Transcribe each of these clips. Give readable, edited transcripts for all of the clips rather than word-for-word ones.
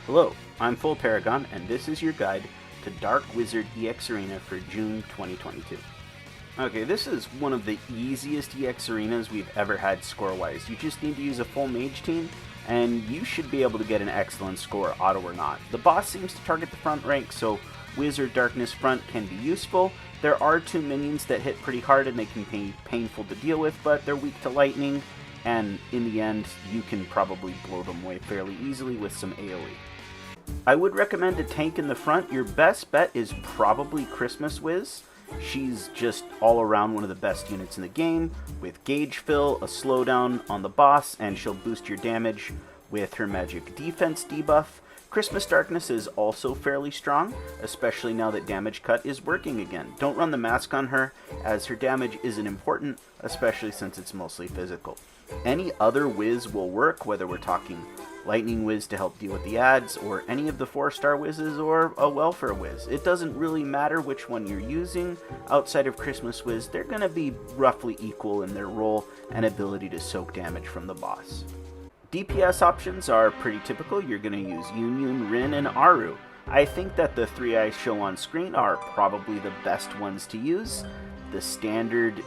Hello, I'm Full Paragon, and this is your guide to Dark Wizard EX Arena for June 2022. Okay, this is one of the easiest EX Arenas we've ever had score-wise. You just need to use a full mage team, and you should be able to get an excellent score, auto or not. The boss seems to target the front rank, so Wizard Darkness Front can be useful. There are two minions that hit pretty hard and they can be painful to deal with, but they're weak to lightning, and in the end, you can probably blow them away fairly easily with some AoE. I would recommend a tank in the front. Your best bet is probably Christmas Wiz. She's just all around one of the best units in the game, with gauge fill, a slowdown on the boss, and she'll boost your damage with her magic defense debuff. Christmas Darkness is also fairly strong, especially now that damage cut is working again. Don't run the mask on her, as her damage isn't important, especially since it's mostly physical. Any other Wiz will work, whether we're talking Lightning Wiz to help deal with the ads, or any of the 4-star Wizzes, or a Welfare Wiz. It doesn't really matter which one you're using. Outside of Christmas Wiz, they're going to be roughly equal in their role and ability to soak damage from the boss. DPS options are pretty typical. You're going to use Yunyun, Rin, and Aru. I think that the three I show on screen are probably the best ones to use. The standard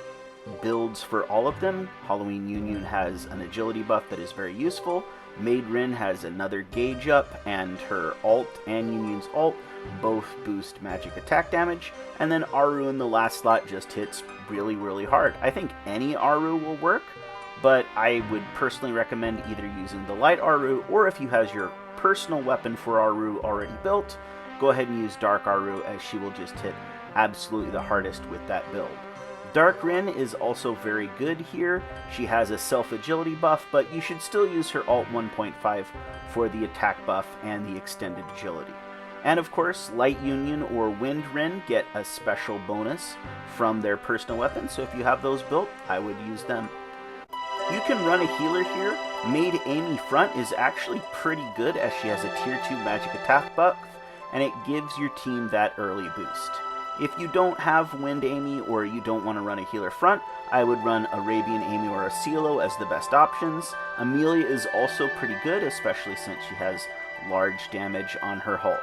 builds for all of them. Halloween Yunyun has an agility buff that is very useful. Maid Rin has another gauge up, and her ult and Yunyun's ult both boost magic attack damage, and then Aru in the last slot just hits really hard. I think any Aru will work, but I would personally recommend either using the light Aru, or if you have your personal weapon for Aru already built, go ahead and use Dark Aru, as she will just hit absolutely the hardest with that build. Dark Rin is also very good here. She has a self-agility buff, but you should still use her ult 1.5 for the attack buff and the extended agility. And of course, Light Yunyun or Wind Rin get a special bonus from their personal weapons, so if you have those built, I would use them. You can run a healer here. Maid Amy Front is actually pretty good, as she has a tier 2 magic attack buff, and it gives your team that early boost. If you don't have Wind Amy, or you don't want to run a healer front, I would run Arabian Amy or a Cielo as the best options. Amelia is also pretty good, especially since she has large damage on her ult.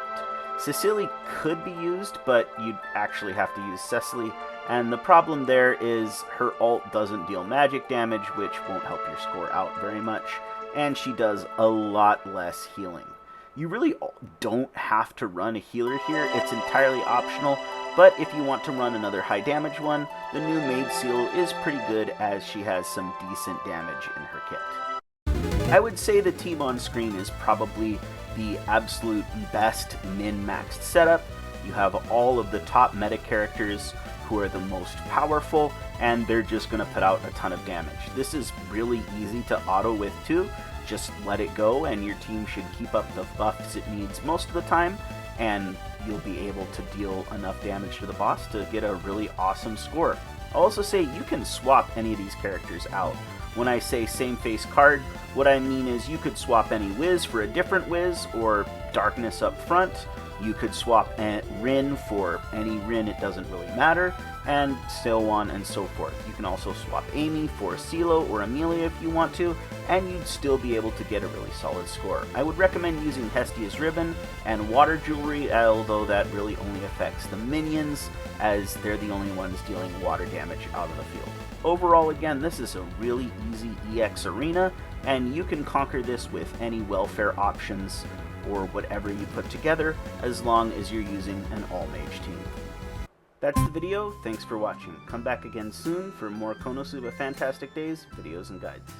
Cecily could be used, but you'd actually have to use Cecily, and the problem there is her ult doesn't deal magic damage, which won't help your score out very much, and she does a lot less healing. You really don't have to run a healer here. It's entirely optional. But if you want to run another high damage one, the new Maid Seal is pretty good, as she has some decent damage in her kit. I would say the team on screen is probably the absolute best min-maxed setup. You have all of the top meta characters who are the most powerful, and they're just going to put out a ton of damage. This is really easy to auto with too. Just let it go, and your team should keep up the buffs it needs most of the time, and you'll be able to deal enough damage to the boss to get a really awesome score. I'll also say you can swap any of these characters out. When I say same face card, what I mean is you could swap any Wiz for a different Wiz, or Darkness up front. You could swap Rin for any Rin, it doesn't really matter, and so on and so forth. You can also swap Amy for Cielo or Amelia if you want to, and you'd still be able to get a really solid score. I would recommend using Hestia's Ribbon and Water Jewelry, although that really only affects the minions, as they're the only ones dealing water damage out of the field. Overall, again, this is a really easy EX Arena, and you can conquer this with any welfare options or whatever you put together, as long as you're using an all-mage team. That's the video. Thanks for watching. Come back again soon for more Konosuba Fantastic Days videos and guides.